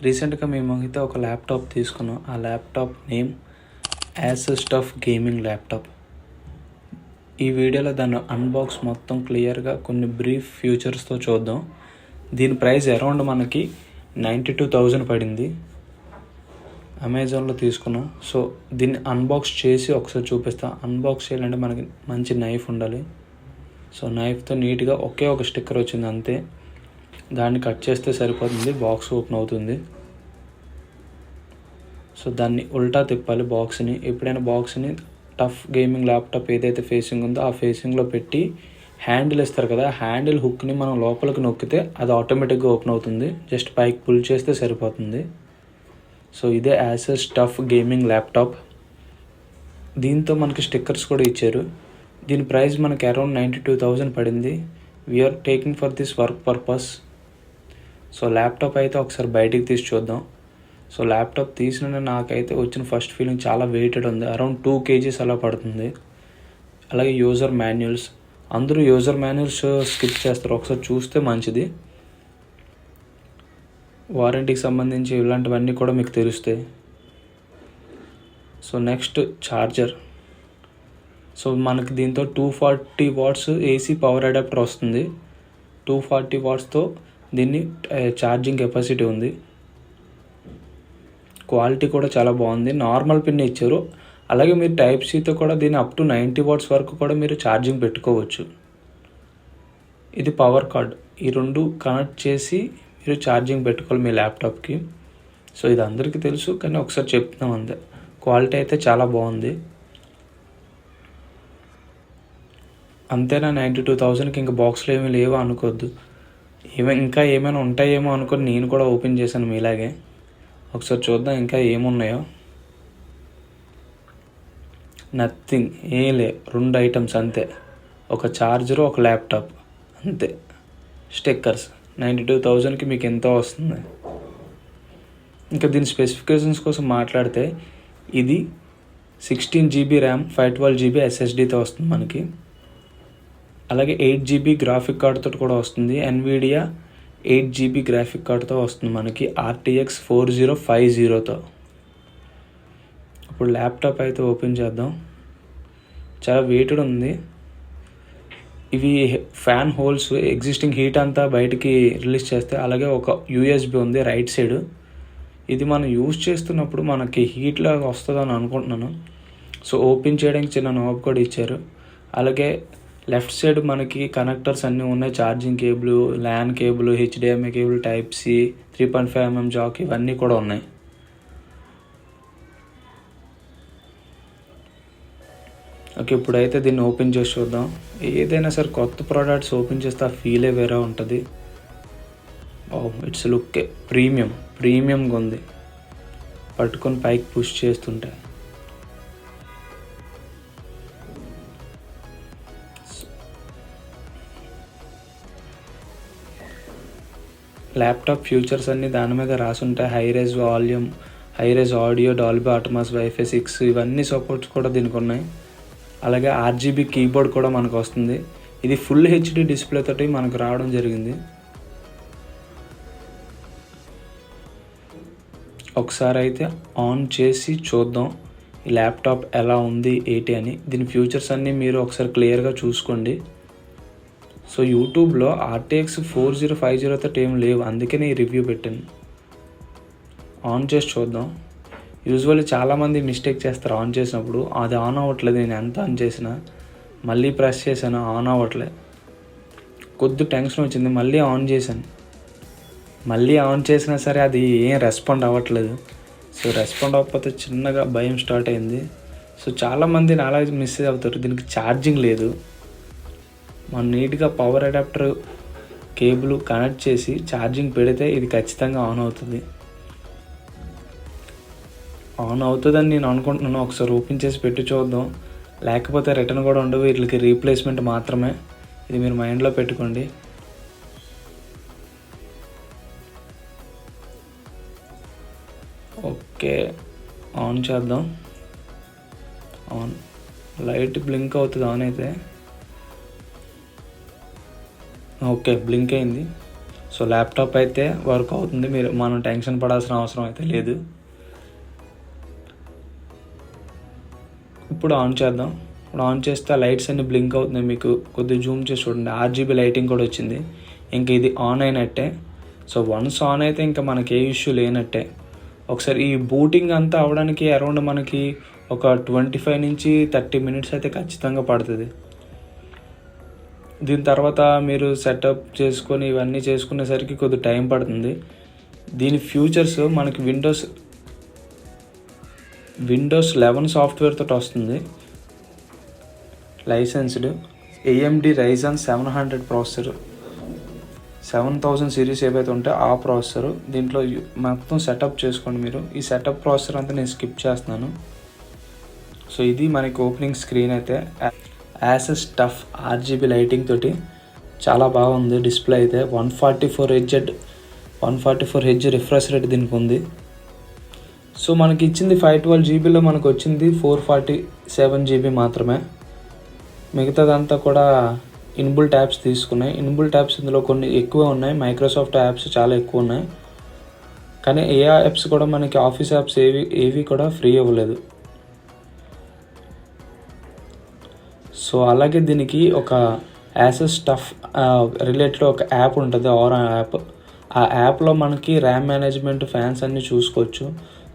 రీసెంట్గా మేమైతే ఒక ల్యాప్టాప్ తీసుకున్నాం. ఆ laptop name Asus TUF gaming laptop. ఈ వీడియోలో దాన్ని అన్బాక్స్ మొత్తం క్లియర్గా కొన్ని బ్రీఫ్ ఫ్యూచర్స్తో చూద్దాం. దీని ప్రైస్ అరౌండ్ మనకి 92,000 పడింది. అమెజాన్లో తీసుకున్నాం. సో దీన్ని అన్బాక్స్ చేసి ఒకసారి చూపిస్తాం. అన్బాక్స్ చేయాలంటే మనకి మంచి నైఫ్ ఉండాలి. సో నైఫ్తో నీట్గా ఒకే ఒక స్టిక్కర్ వచ్చింది అంతే. దాన్ని కట్ చేస్తే సరిపోతుంది, బాక్స్ ఓపెన్ అవుతుంది. సో దాన్ని ఉల్టా తిప్పాలి బాక్స్ని. ఎప్పుడైనా బాక్స్ని టఫ్ గేమింగ్ ల్యాప్టాప్ ఏదైతే ఫేసింగ్ ఉందో ఆ ఫేసింగ్లో పెట్టి హ్యాండిల్ ఇస్తారు కదా, హ్యాండిల్ హుక్ని మనం లోపలికి నొక్కితే అది ఆటోమేటిక్గా ఓపెన్ అవుతుంది. జస్ట్ పైకి పుల్ చేస్తే సరిపోతుంది. సో ఇదే యాసస్ టఫ్ గేమింగ్ ల్యాప్టాప్. దీంతో మనకి స్టిక్కర్స్ కూడా ఇచ్చారు. దీని ప్రైస్ మనకి అరౌండ్ 92,000 పడింది. We are taking for this work purpose. So laptop అయితే ఒకసారి బయటికి తీసి చూద్దాం. సో ల్యాప్టాప్ తీసిన నాకైతే వచ్చిన ఫస్ట్ ఫీలింగ్ చాలా వెయిటెడ్ ఉంది. అరౌండ్ 2 kgs అలా పడుతుంది. అలాగే యూజర్ మాన్యువల్స్, అందరూ యూజర్ మాన్యువల్స్ స్కిప్ చేస్తారు, ఒకసారి చూస్తే మంచిది. వారంటీకి సంబంధించి ఇలాంటివన్నీ కూడా మీకు తెలుస్తాయి. So next charger. సో మనకి దీంతో 240 వాట్స్ ఏసీ పవర్ అడాప్టర్ వస్తుంది. 240 వాట్స్తో దీన్ని ఛార్జింగ్ కెపాసిటీ ఉంది. క్వాలిటీ కూడా చాలా బాగుంది. నార్మల్ పిన్ ఇచ్చారు. అలాగే మీరు టైప్ సితో కూడా దీన్ని అప్ టు 90 వాట్స్ వరకు కూడా మీరు ఛార్జింగ్ పెట్టుకోవచ్చు. ఇది పవర్ కార్డ్. ఈ రెండు కనెక్ట్ చేసి మీరు ఛార్జింగ్ పెట్టుకోవాలి మీ ల్యాప్టాప్కి. సో ఇది అందరికీ తెలుసు, కానీ ఒకసారి చెప్తున్నాం అంతే. క్వాలిటీ అయితే చాలా బాగుంది. అంతేనా, 92,000కి ఇంకా బాక్స్లో ఏమీ లేవో అనుకోవద్దు. ఇంకా ఏమైనా ఉంటాయేమో అనుకొని నేను కూడా ఓపెన్ చేశాను మీలాగే. ఒకసారి చూద్దాం ఇంకా ఏమున్నాయో. నథింగ్, ఏం లే, 2 ఐటమ్స్ అంతే. ఒక ఛార్జరు, ఒక ల్యాప్టాప్ అంతే. స్టిక్కర్స్ 92,000కి మీకు ఎంతో వస్తుంది. ఇంకా దీని స్పెసిఫికేషన్స్ కోసం మాట్లాడితే ఇది 16 GB ర్యామ్, 512 GB SSDతో వస్తుంది మనకి. అలాగే 8 GB గ్రాఫిక్ కార్డ్తో కూడా వస్తుంది. ఎన్విడియా 8 GB గ్రాఫిక్ కార్డ్తో వస్తుంది మనకి, RTX 4050తో. ఇప్పుడు ల్యాప్టాప్ అయితే ఓపెన్ చేద్దాం. చాలా వెయిటెడ్ ఉంది. ఇవి ఫ్యాన్ హోల్స్, ఎగ్జిస్టింగ్ హీట్ అంతా బయటికి రిలీజ్ చేస్తే. అలాగే ఒక USB ఉంది రైట్ సైడ్. ఇది మనం యూజ్ చేస్తున్నప్పుడు మనకి హీట్ లాగా వస్తుందని అనుకుంటున్నాను. సో ఓపెన్ చేయడానికి చిన్న నాబ్ కూడా ఇచ్చారు. అలాగే లెఫ్ట్ సైడ్ మనకి కనెక్టర్స్ అన్నీ ఉన్నాయి. Charging cable, LAN cable, HDMI cable, type C, 3.5mm jack, ఇవన్నీ కూడా ఉన్నాయి. ఓకే, ఇప్పుడైతే దీన్ని ఓపెన్ చేసి చూద్దాం. ఏదైనా సరే కొత్త ప్రోడక్ట్స్ ఓపెన్ చేస్తే ఆ ఫీలే వేరే ఉంటుంది. ఇట్స్ లుక్ ప్రీమియంగా ఉంది. పట్టుకొని పైకి పుష్ చేస్తుంటే ల్యాప్టాప్ ఫ్యూచర్స్ అన్నీ దాని మీద రాసుంటాయి. Hi res volume, hi res audio, Dolby Atmos, WiFi 6, ఇవన్నీ సపోర్ట్స్ కూడా దీనికి ఉన్నాయి. అలాగే RGB కీబోర్డ్ కూడా మనకు వస్తుంది. ఇది ఫుల్ HD డిస్ప్లే తోటి మనకు రావడం జరిగింది. ఒకసారి అయితే ఆన్ చేసి చూద్దాం ఈ ల్యాప్టాప్ ఎలా ఉంది ఏంటి అని. దీని ఫ్యూచర్స్ అన్నీ మీరు ఒకసారి క్లియర్గా చూసుకోండి. సో యూట్యూబ్లో RTX 4050తో ఏం లేవు, అందుకే నేను రివ్యూ పెట్టాను. ఆన్ చేసి చూద్దాం. యూజువల్లీ చాలామంది మిస్టేక్ చేస్తారు ఆన్ చేసినప్పుడు. అది ఆన్ అవ్వట్లేదు. నేను ఎంత ఆన్ చేసినా, మళ్ళీ ప్రెస్ చేశాను, ఆన్ అవ్వట్లేదు. కొద్ది టెన్షన్ వచ్చింది, మళ్ళీ ఆన్ చేశాను. మళ్ళీ ఆన్ చేసినా సరే అది ఏం రెస్పాండ్ అవ్వట్లేదు. సో రెస్పాండ్ అవ్వకపోతే చిన్నగా భయం స్టార్ట్ అయింది. సో చాలామంది అలా మిస్ అవుతారు. దీనికి ఛార్జింగ్ లేదు. మనం నీట్గా పవర్ అడాప్టర్ కేబుల్ కనెక్ట్ చేసి ఛార్జింగ్ పెడితే ఇది ఖచ్చితంగా ఆన్ అవుతుంది. ఆన్ అవుతుందని నేను అనుకుంటున్నాను. ఒకసారి ఓపెన్ చేసి పెట్టి చూద్దాం. లేకపోతే రిటర్న్ కూడా ఉండవు, వీటికి రీప్లేస్మెంట్ మాత్రమే. ఇది మీరు మైండ్లో పెట్టుకోండి. ఓకే, ఆన్ చేద్దాం. ఆన్, లైట్ బ్లింక్ అవుతుంది ఆన్ అయితే. ఓకే, బ్లింక్ అయింది. సో ల్యాప్టాప్ అయితే వర్క్ అవుతుంది, మనం టెన్షన్ పడాల్సిన అవసరం అయితే లేదు. ఇప్పుడు ఆన్ చేద్దాం. ఇప్పుడు ఆన్ చేస్తే లైట్స్ అన్ని బ్లింక్ అవుతున్నాయి. మీకు కొద్దిగా జూమ్ చేసి చూడండి, RGB లైటింగ్ కూడా వచ్చింది. ఇంక ఇది ఆన్ అయినట్టే. సో వన్స్ ఆన్ అయితే ఇంకా మనకి ఏ ఇష్యూ లేనట్టే. ఒకసారి ఈ బూటింగ్ అంతా అవ్వడానికి అరౌండ్ మనకి ఒక 25 నుంచి 30 మినిట్స్ అయితే ఖచ్చితంగా పడుతుంది. దీని తర్వాత మీరు సెటప్ చేసుకొని ఇవన్నీ చేసుకునేసరికి కొద్ది టైం పడుతుంది. దీని ఫ్యూచర్స్ మనకి విండోస్ 11 సాఫ్ట్వేర్ తోటి వస్తుంది. Licensed AMD Ryzen 700 processor, 7000 series ఏవైతే ఉంటే ఆ ప్రాసెసర్ దీంట్లో మొత్తం సెటప్ చేసుకోండి మీరు. ఈ సెటప్ ప్రాసెసర్ అంతా నేను స్కిప్ చేస్తున్నాను. సో ఇది మనకి ఓపెనింగ్ స్క్రీన్ అయితే Asus TUF RGB లైటింగ్ తోటి చాలా బాగుంది. డిస్ప్లే అయితే 144 హెచ్ రిఫ్రెష్ రేట్ దీనికి ఉంది. సో మనకి ఇచ్చింది 512 జీబీలో, మనకు వచ్చింది 447 జీబీ మాత్రమే. మిగతాదంతా కూడా ఇన్బుల్ట్ యాప్స్ తీసుకున్నాయి. ఇన్బుల్ట్ యాప్స్ ఇందులో కొన్ని ఎక్కువ ఉన్నాయి, మైక్రోసాఫ్ట్ యాప్స్ చాలా ఎక్కువ ఉన్నాయి. కానీ ఏ యాప్స్ కూడా మనకి ఆఫీస్ యాప్స్ ఏవి కూడా ఫ్రీ ఇవ్వలేదు. సో అలాగే దీనికి ఒక Asus TUF రిలేటెడ్ ఒక యాప్ ఉంటుంది, ఆరా యాప్. ఆ యాప్లో మనకి ర్యామ్ మేనేజ్మెంట్, ఫ్యాన్స్ అన్నీ చూసుకోవచ్చు.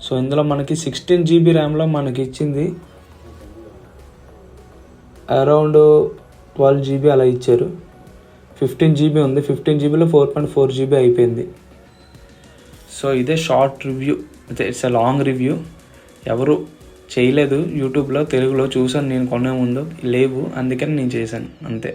సో ఇందులో మనకి 16 జీబీ ర్యామ్లో మనకి ఇచ్చింది అరౌండ్ 12 జీబీ అలా ఇచ్చారు. 15 జీబీ ఉంది. 15 జీబీలో 4.4 జీబీ అయిపోయింది. సో ఇదే short review, it's a long review. ఎవరు చేయలేదు యూట్యూబ్లో, తెలుగులో చూసాను నేను కొనే ముందు, లేవు అందుకని నేను చేశాను అంతే.